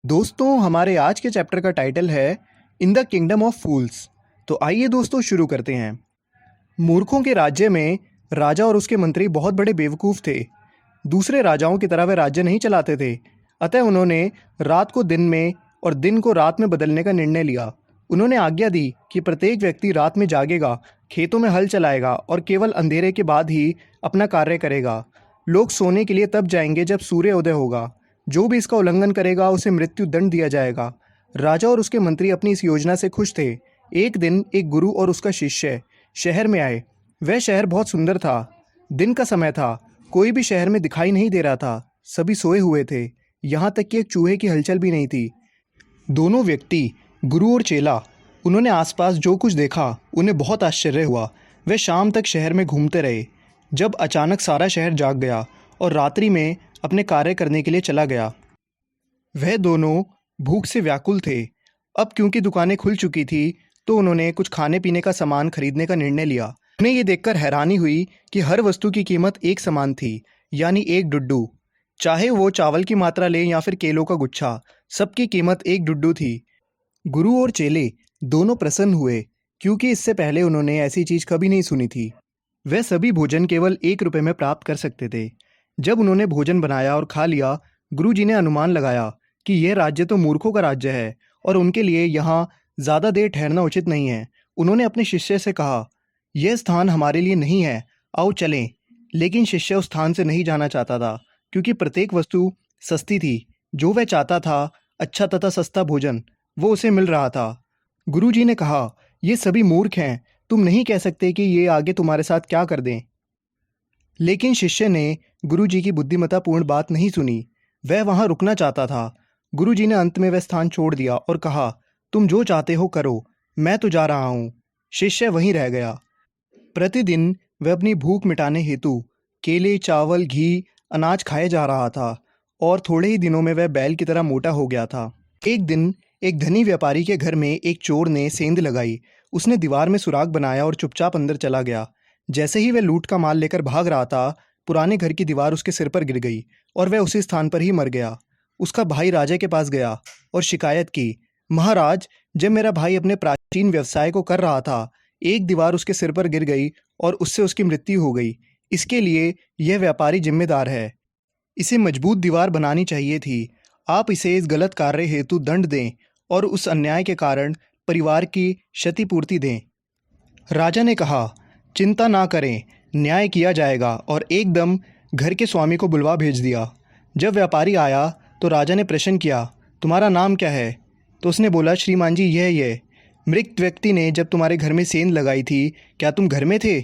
दोस्तों हमारे आज के चैप्टर का टाइटल है इन द किंगडम ऑफ फूल्स। तो आइए दोस्तों शुरू करते हैं। मूर्खों के राज्य में राजा और उसके मंत्री बहुत बड़े बेवकूफ़ थे। दूसरे राजाओं की तरह वे राज्य नहीं चलाते थे। अतः उन्होंने रात को दिन में और दिन को रात में बदलने का निर्णय लिया। उन्होंने आज्ञा दी कि प्रत्येक व्यक्ति रात में जागेगा, खेतों में हल चलाएगा और केवल अंधेरे के बाद ही अपना कार्य करेगा। लोग सोने के लिए तब जाएंगे जब सूर्य उदय होगा। जो भी इसका उल्लंघन करेगा उसे मृत्यु दंड दिया जाएगा। राजा और उसके मंत्री अपनी इस योजना से खुश थे। एक दिन एक गुरु और उसका शिष्य शहर में आए। वह शहर बहुत सुंदर था। दिन का समय था। कोई भी शहर में दिखाई नहीं दे रहा था। सभी सोए हुए थे। यहाँ तक कि एक चूहे की हलचल भी नहीं थी। दोनों व्यक्ति, गुरु और चेला, उन्होंने आसपास जो कुछ देखा उन्हें बहुत आश्चर्य हुआ। वे शाम तक शहर में घूमते रहे, जब अचानक सारा शहर जाग गया और रात्रि में अपने कार्य करने के लिए चला गया। वह दोनों भूख से व्याकुल थे। अब क्योंकि दुकानें खुल चुकी थी तो उन्होंने कुछ खाने पीने का सामान खरीदने का निर्णय लिया। उन्हें ये देखकर हैरानी हुई कि हर वस्तु की कीमत एक समान थी, यानी एक डुड्डू। चाहे वो चावल की मात्रा लें या फिर केलों का गुच्छा, सबकी कीमत एक डुड्डू थी। गुरु और चेले दोनों प्रसन्न हुए, क्योंकि इससे पहले उन्होंने ऐसी चीज़ कभी नहीं सुनी थी। वह सभी भोजन केवल 1 रुपये में प्राप्त कर सकते थे। जब उन्होंने भोजन बनाया और खा लिया, गुरुजी ने अनुमान लगाया कि यह राज्य तो मूर्खों का राज्य है और उनके लिए यहाँ ज़्यादा देर ठहरना उचित नहीं है। उन्होंने अपने शिष्य से कहा, यह स्थान हमारे लिए नहीं है, आओ चलें। लेकिन शिष्य उस स्थान से नहीं जाना चाहता था, क्योंकि प्रत्येक वस्तु सस्ती थी। जो वह चाहता था, अच्छा तथा सस्ता भोजन, वो उसे मिल रहा था। गुरुजी ने कहा, ये सभी मूर्ख हैं, तुम नहीं कह सकते कि ये आगे तुम्हारे साथ क्या कर दें। लेकिन शिष्य ने गुरुजी की बुद्धिमत्तापूर्ण बात नहीं सुनी। वह वहाँ रुकना चाहता था। गुरुजी ने अंत में वह स्थान छोड़ दिया और कहा, तुम जो चाहते हो करो, मैं तो जा रहा हूँ। शिष्य वहीं रह गया। प्रतिदिन वह अपनी भूख मिटाने हेतु केले, चावल, घी, अनाज खाए जा रहा था और थोड़े ही दिनों में वह बैल की तरह मोटा हो गया था। एक दिन एक धनी व्यापारी के घर में एक चोर ने सेंध लगाई। उसने दीवार में सुराख बनाया और चुपचाप अंदर चला गया। जैसे ही वह लूट का माल लेकर भाग रहा था, पुराने घर की दीवार उसके सिर पर गिर गई और वह उसी स्थान पर ही मर गया। उसका भाई राजा के पास गया और शिकायत की, महाराज, जब मेरा भाई अपने प्राचीन व्यवसाय को कर रहा था, एक दीवार उसके सिर पर गिर गई और उससे उसकी मृत्यु हो गई। इसके लिए यह व्यापारी जिम्मेदार है। इसे मजबूत दीवार बनानी चाहिए थी। आप इसे इस गलत कार्य हेतु दंड दें और उस अन्याय के कारण परिवार की क्षतिपूर्ति दें। राजा ने कहा, चिंता ना करें, न्याय किया जाएगा, और एकदम घर के स्वामी को बुलवा भेज दिया। जब व्यापारी आया तो राजा ने प्रश्न किया, तुम्हारा नाम क्या है? तो उसने बोला, श्रीमान जी, यह मृत व्यक्ति ने जब तुम्हारे घर में सेंध लगाई थी, क्या तुम घर में थे?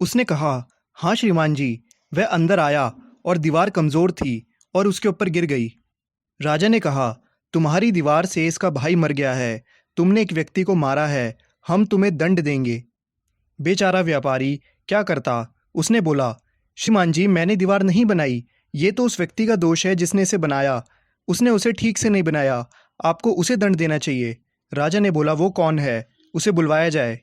उसने कहा, हाँ श्रीमान जी। वह अंदर आया और दीवार कमज़ोर थी और उसके ऊपर गिर गई। राजा ने कहा, तुम्हारी दीवार से इसका भाई मर गया है, तुमने एक व्यक्ति को मारा है, हम तुम्हें दंड देंगे। बेचारा व्यापारी क्या करता। उसने बोला, श्रीमान जी, मैंने दीवार नहीं बनाई, ये तो उस व्यक्ति का दोष है जिसने इसे बनाया। उसने उसे ठीक से नहीं बनाया, आपको उसे दंड देना चाहिए। राजा ने बोला, वो कौन है? उसे बुलवाया जाए।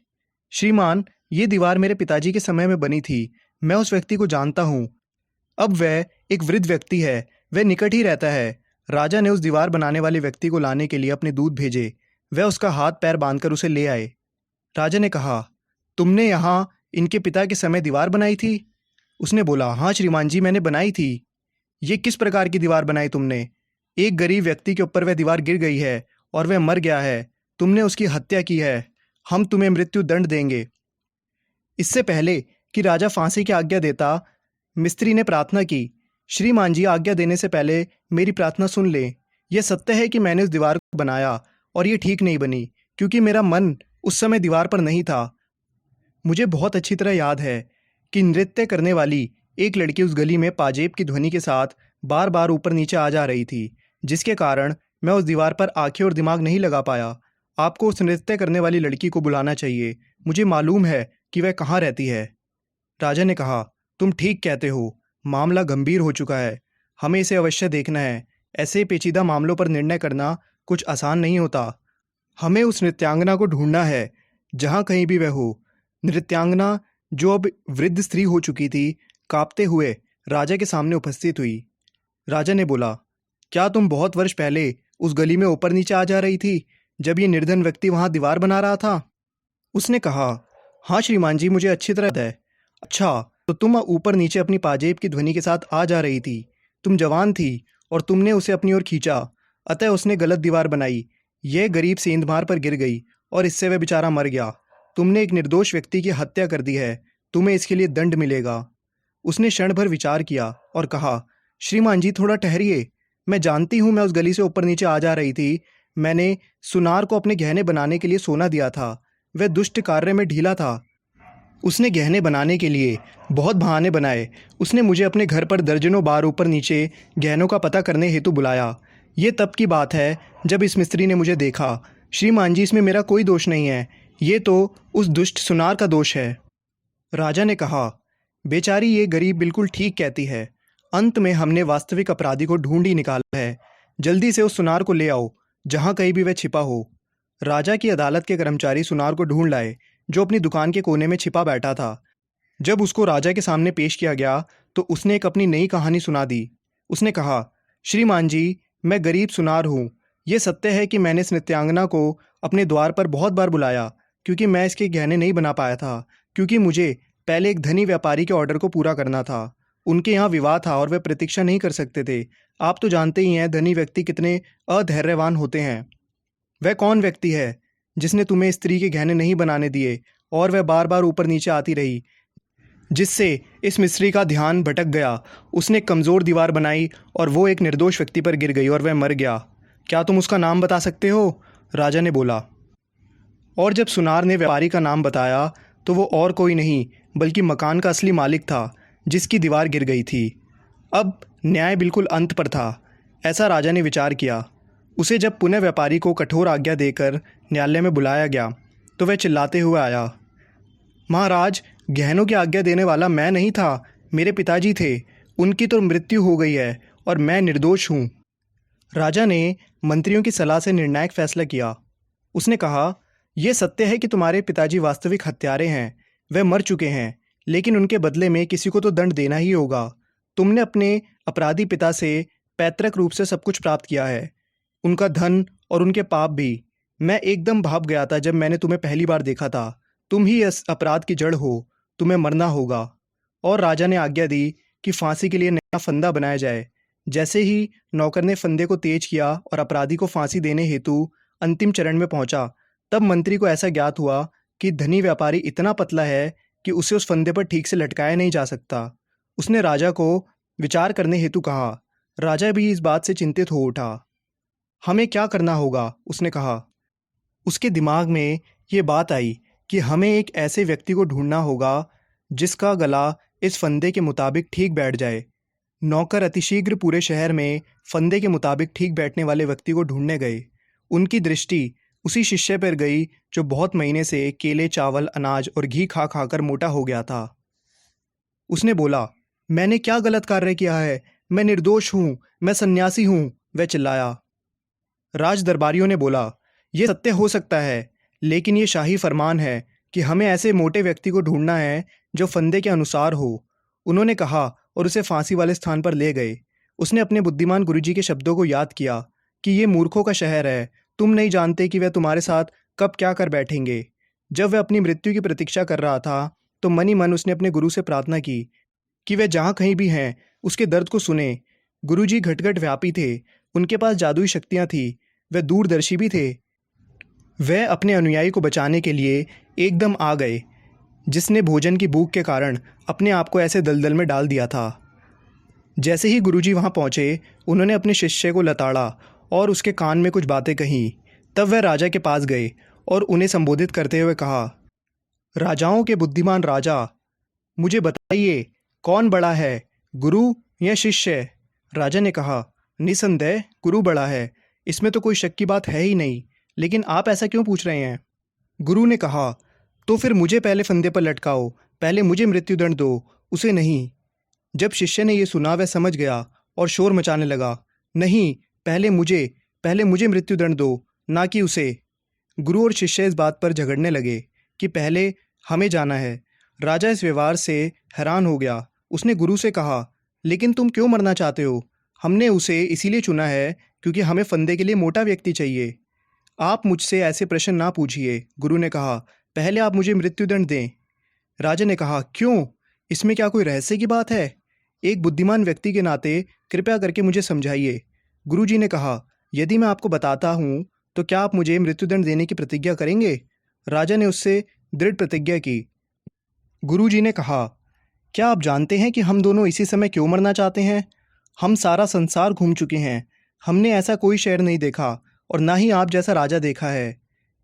श्रीमान, ये दीवार मेरे पिताजी के समय में बनी थी, मैं उस व्यक्ति को जानता हूँ। अब वह एक वृद्ध व्यक्ति है, वह निकट ही रहता है। राजा ने उस दीवार बनाने वाले व्यक्ति को लाने के लिए अपने दूत भेजे। वह उसका हाथ पैर बांधकर उसे ले आए। राजा ने कहा, तुमने यहाँ इनके पिता के समय दीवार बनाई थी? उसने बोला, हाँ श्रीमान जी, मैंने बनाई थी। ये किस प्रकार की दीवार बनाई तुमने? एक गरीब व्यक्ति के ऊपर वह दीवार गिर गई है और वह मर गया है, तुमने उसकी हत्या की है, हम तुम्हें मृत्यु दंड देंगे। इससे पहले कि राजा फांसी की आज्ञा देता, मिस्त्री ने प्रार्थना की, श्रीमान जी, आज्ञा देने से पहले मेरी प्रार्थना सुन लें। यह सत्य है कि मैंने उस दीवार को बनाया और ये ठीक नहीं बनी, क्योंकि मेरा मन उस समय दीवार पर नहीं था। मुझे बहुत अच्छी तरह याद है कि नृत्य करने वाली एक लड़की उस गली में पाजेब की ध्वनि के साथ बार बार ऊपर नीचे आ जा रही थी, जिसके कारण मैं उस दीवार पर आंखें और दिमाग नहीं लगा पाया। आपको उस नृत्य करने वाली लड़की को बुलाना चाहिए, मुझे मालूम है कि वह कहाँ रहती है। राजा ने कहा, तुम ठीक कहते हो, मामला गंभीर हो चुका है, हमें इसे अवश्य देखना है। ऐसे पेचीदा मामलों पर निर्णय करना कुछ आसान नहीं होता। हमें उस नृत्यांगना को ढूंढना है, जहाँ कहीं भी वह हो। नृत्यांगना, जो अब वृद्ध स्त्री हो चुकी थी, कांपते हुए राजा के सामने उपस्थित हुई। राजा ने बोला, क्या तुम बहुत वर्ष पहले उस गली में ऊपर नीचे आ जा रही थी जब ये निर्धन व्यक्ति वहाँ दीवार बना रहा था? उसने कहा, हाँ श्रीमान जी, मुझे अच्छी तरह याद है। अच्छा, तो तुम ऊपर नीचे अपनी पाजेब की ध्वनि के साथ आ जा रही थी। तुम जवान थी और तुमने उसे अपनी ओर खींचा, अतः उसने गलत दीवार बनाई। यह गरीब सेंधमार पर गिर गई और इससे वह बेचारा मर गया। तुमने एक निर्दोष व्यक्ति की हत्या कर दी है, तुम्हें इसके लिए दंड मिलेगा। उसने क्षण भर विचार किया और कहा, श्रीमान जी थोड़ा ठहरिए, मैं जानती हूँ मैं उस गली से ऊपर नीचे आ जा रही थी। मैंने सुनार को अपने गहने बनाने के लिए सोना दिया था, वह दुष्ट कार्य में ढीला था। उसने गहने बनाने के लिए बहुत बहाने बनाए। उसने मुझे अपने घर पर दर्जनों बार ऊपर नीचे गहनों का पता करने हेतु बुलाया। ये तब की बात है जब इस मिस्त्री ने मुझे देखा। श्रीमान जी, इसमें मेरा कोई दोष नहीं है, ये तो उस दुष्ट सुनार का दोष है। राजा ने कहा, बेचारी ये गरीब बिल्कुल ठीक कहती है। अंत में हमने वास्तविक अपराधी को ढूंढ ही निकाला है। जल्दी से उस सुनार को ले आओ, जहाँ कहीं भी वह छिपा हो। राजा की अदालत के कर्मचारी सुनार को ढूंढ लाए, जो अपनी दुकान के कोने में छिपा बैठा था। जब उसको राजा के सामने पेश किया गया तो उसने एक अपनी नई कहानी सुना दी। उसने कहा, श्रीमान जी, मैं गरीब सुनार हूँ। ये सत्य है कि मैंने इस नृत्यांगना को अपने द्वार पर बहुत बार बुलाया, क्योंकि मैं इसके गहने नहीं बना पाया था, क्योंकि मुझे पहले एक धनी व्यापारी के ऑर्डर को पूरा करना था। उनके यहाँ विवाह था और वे प्रतीक्षा नहीं कर सकते थे। आप तो जानते ही हैं धनी व्यक्ति कितने अधैर्यवान होते हैं। वह कौन व्यक्ति है जिसने तुम्हें स्त्री के गहने नहीं बनाने दिए और वह बार बार ऊपर नीचे आती रही, जिससे इस मिस्त्री का ध्यान भटक गया। उसने एक कमज़ोर दीवार बनाई और वो एक निर्दोष व्यक्ति पर गिर गई और वह मर गया। क्या तुम उसका नाम बता सकते हो? राजा ने बोला। और जब सुनार ने व्यापारी का नाम बताया तो वो और कोई नहीं बल्कि मकान का असली मालिक था, जिसकी दीवार गिर गई थी। अब न्याय बिल्कुल अंत पर था, ऐसा राजा ने विचार किया। उसे जब पुनः व्यापारी को कठोर आज्ञा देकर न्यायालय में बुलाया गया तो वह चिल्लाते हुए आया, महाराज, गहनों की आज्ञा देने वाला मैं नहीं था, मेरे पिताजी थे। उनकी तो मृत्यु हो गई है और मैं निर्दोष हूँ। राजा ने मंत्रियों की सलाह से निर्णायक फैसला किया। उसने कहा, यह सत्य है कि तुम्हारे पिताजी वास्तविक हत्यारे हैं, वह मर चुके हैं, लेकिन उनके बदले में किसी को तो दंड देना ही होगा। तुमने अपने अपराधी पिता से पैतृक रूप से सब कुछ प्राप्त किया है, उनका धन और उनके पाप भी। मैं एकदम भाप गया था जब मैंने तुम्हें पहली बार देखा था। तुम ही इस अपराध की जड़ हो, तुम्हें मरना होगा। और राजा ने आज्ञा दी कि फांसी के लिए नया फंदा बनाया जाए। जैसे ही नौकर ने फंदे को तेज किया और अपराधी को फांसी देने हेतु अंतिम चरण में पहुंचा, तब मंत्री को ऐसा ज्ञात हुआ कि धनी व्यापारी इतना पतला है कि उसे उस फंदे पर ठीक से लटकाया नहीं जा सकता। उसने राजा को विचार करने हेतु कहा। राजा भी इस बात से चिंतित हो उठा। हमें क्या करना होगा? उसने कहा। उसके दिमाग में ये बात आई कि हमें एक ऐसे व्यक्ति को ढूंढना होगा जिसका गला इस फंदे के मुताबिक ठीक बैठ जाए। नौकर अतिशीघ्र पूरे शहर में फंदे के मुताबिक ठीक बैठने वाले व्यक्ति को ढूंढने गए। उनकी दृष्टि उसी शिष्य पर गई जो बहुत महीने से केले, चावल, अनाज और घी खा खाकर मोटा हो गया था। उसने बोला, मैंने क्या गलत कार्य किया है? मैं निर्दोष हूँ, मैं सन्यासी हूँ, वह चिल्लाया। राज दरबारियों ने बोला, यह सत्य हो सकता है, लेकिन ये शाही फरमान है कि हमें ऐसे मोटे व्यक्ति को ढूंढना है जो फंदे के अनुसार हो। उन्होंने कहा और उसे फांसी वाले स्थान पर ले गए। उसने अपने बुद्धिमान गुरुजी के शब्दों को याद किया कि ये मूर्खों का शहर है, तुम नहीं जानते कि वह तुम्हारे साथ कब क्या कर बैठेंगे। जब वह अपनी मृत्यु की प्रतीक्षा कर रहा था तो मन ही मन उसने अपने गुरु से प्रार्थना की कि वह जहाँ कहीं भी हैं उसके दर्द को सुने। गुरुजी घट-घट व्यापी थे, उनके पास जादुई शक्तियाँ थीं, वह दूरदर्शी भी थे। वह अपने अनुयायी को बचाने के लिए एकदम आ गए, जिसने भोजन की भूख के कारण अपने आप को ऐसे दलदल में डाल दिया था। जैसे ही गुरुजी वहाँ पहुँचे, उन्होंने अपने शिष्य को लताड़ा और उसके कान में कुछ बातें कहीं। तब वह राजा के पास गए और उन्हें संबोधित करते हुए कहा, राजाओं के बुद्धिमान राजा, मुझे बताइए कौन बड़ा है, गुरु या शिष्य? राजा ने कहा, निसंदेह गुरु बड़ा है, इसमें तो कोई शक की बात है ही नहीं, लेकिन आप ऐसा क्यों पूछ रहे हैं? गुरु ने कहा, तो फिर मुझे पहले फंदे पर लटकाओ, पहले मुझे मृत्युदंड दो, उसे नहीं। जब शिष्य ने यह सुना वह समझ गया और शोर मचाने लगा, नहीं, पहले मुझे मृत्युदंड दो, ना कि उसे। गुरु और शिष्य इस बात पर झगड़ने लगे कि पहले हमें जाना है। राजा इस व्यवहार से हैरान हो गया। उसने गुरु से कहा, लेकिन तुम क्यों मरना चाहते हो? हमने उसे इसीलिए चुना है क्योंकि हमें फंदे के लिए मोटा व्यक्ति चाहिए। आप मुझसे ऐसे प्रश्न ना पूछिए, गुरु ने कहा। पहले आप मुझे मृत्युदंड दें। राजा ने कहा, क्यों? इसमें क्या कोई रहस्य की बात है? एक बुद्धिमान व्यक्ति के नाते कृपया करके मुझे समझाइए। गुरुजी ने कहा, यदि मैं आपको बताता हूँ तो क्या आप मुझे मृत्युदंड देने की प्रतिज्ञा करेंगे? राजा ने उससे दृढ़ प्रतिज्ञा की। गुरुजी ने कहा, क्या आप जानते हैं कि हम दोनों इसी समय क्यों मरना चाहते हैं? हम सारा संसार घूम चुके हैं, हमने ऐसा कोई शहर नहीं देखा और ना ही आप जैसा राजा देखा है।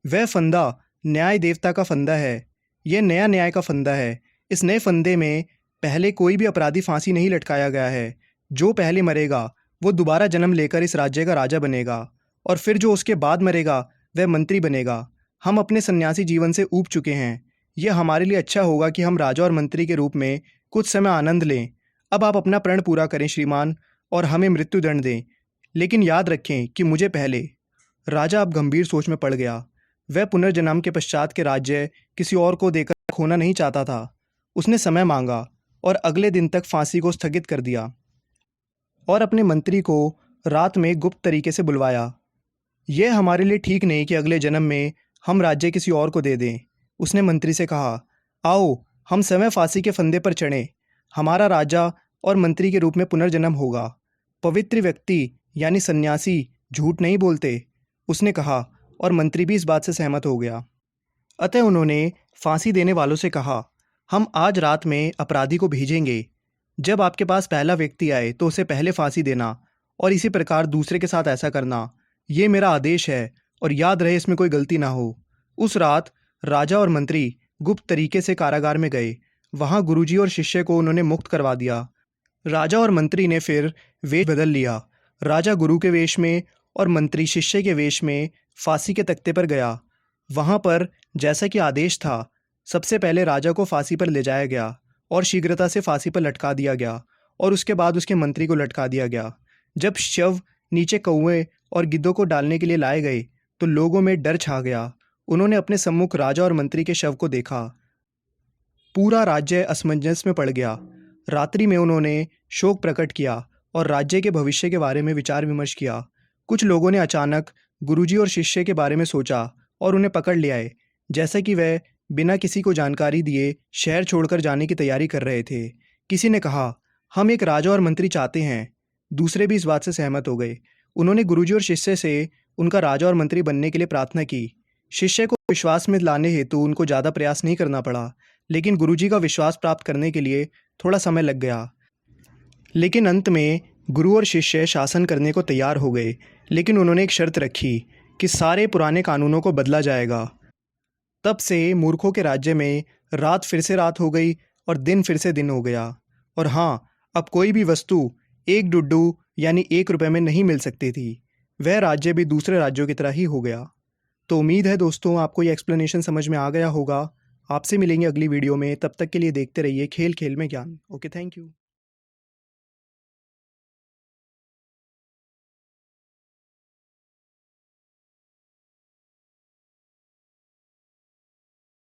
वह फंदा न्याय देवता का फंदा है। यह नया न्याय का फंदा है। इस नए फंदे में पहले कोई भी अपराधी फांसी नहीं लटकाया गया है। जो पहले मरेगा वो दोबारा जन्म लेकर इस राज्य का राजा बनेगा और फिर जो उसके बाद मरेगा वह मंत्री बनेगा। हम अपने सन्यासी जीवन से ऊब चुके हैं। यह हमारे लिए अच्छा होगा कि हम राजा और मंत्री के रूप में कुछ समय आनंद लें। अब आप अपना प्रण पूरा करें श्रीमान और हमें मृत्युदंड दें, लेकिन याद रखें कि मुझे पहले। राजा अब गंभीर सोच में पड़ गया। वह पुनर्जन्म के पश्चात के राज्य किसी और को देकर खोना नहीं चाहता था। उसने समय मांगा और अगले दिन तक फांसी को स्थगित कर दिया और अपने मंत्री को रात में गुप्त तरीके से बुलवाया। यह हमारे लिए ठीक नहीं कि अगले जन्म में हम राज्य किसी और को दे दें। उसने मंत्री से कहा, आओ हम समय फांसी के फंदे पर चढ़ें। हमारा राजा और मंत्री के रूप में पुनर्जन्म होगा। पवित्र व्यक्ति यानी सन्यासी झूठ नहीं बोलते, उसने कहा, और मंत्री भी इस बात से सहमत हो गया। अतः उन्होंने फांसी देने वालों से कहा, हम आज रात में अपराधी को भेजेंगे। जब आपके पास पहला व्यक्ति आए तो उसे पहले फांसी देना और इसी प्रकार दूसरे के साथ ऐसा करना। ये मेरा आदेश है और याद रहे इसमें कोई गलती ना हो। उस रात राजा और मंत्री गुप्त तरीके से कारागार में गए। वहाँ गुरुजी और शिष्य को उन्होंने मुक्त करवा दिया। राजा और मंत्री ने फिर वेश बदल लिया। राजा गुरु के वेश में और मंत्री शिष्य के वेश में फांसी के तख्ते पर गया। वहाँ पर जैसा कि आदेश था, सबसे पहले राजा को फांसी पर ले जाया गया और शीघ्रता से फांसी पर लटका दिया गया और उसके बाद उसके मंत्री को लटका दिया गया। जब शव नीचे कौवे और गिद्धों को डालने के लिए लाए गए तो लोगों में डर छा गया। उन्होंने अपने सम्मुख राजा और मंत्री के शव को देखा। पूरा राज्य असमंजस में पड़ गया। रात्रि में उन्होंने शोक प्रकट किया और राज्य के भविष्य के बारे में विचार विमर्श किया। कुछ लोगों ने अचानक गुरुजी और शिष्य के बारे में सोचा और उन्हें पकड़ ले आए, जैसा कि वह बिना किसी को जानकारी दिए शहर छोड़कर जाने की तैयारी कर रहे थे। किसी ने कहा, हम एक राजा और मंत्री चाहते हैं। दूसरे भी इस बात से सहमत हो गए। उन्होंने गुरुजी और शिष्य से उनका राजा और मंत्री बनने के लिए प्रार्थना की। शिष्य को विश्वास में लाने हेतु उनको ज़्यादा प्रयास नहीं करना पड़ा, लेकिन गुरुजी का विश्वास प्राप्त करने के लिए थोड़ा समय लग गया। लेकिन अंत में गुरु और शिष्य शासन करने को तैयार हो गए, लेकिन उन्होंने एक शर्त रखी कि सारे पुराने कानूनों को बदला जाएगा। तब से मूर्खों के राज्य में रात फिर से रात हो गई और दिन फिर से दिन हो गया। और हाँ, अब कोई भी वस्तु 1 डुड्डू यानी 1 रुपये में नहीं मिल सकती थी। वह राज्य भी दूसरे राज्यों की तरह ही हो गया। तो उम्मीद है दोस्तों आपको ये एक्सप्लेनेशन समझ में आ गया होगा। आपसे मिलेंगे अगली वीडियो में। तब तक के लिए देखते रहिए खेल खेल में ज्ञान। Okay, thank you.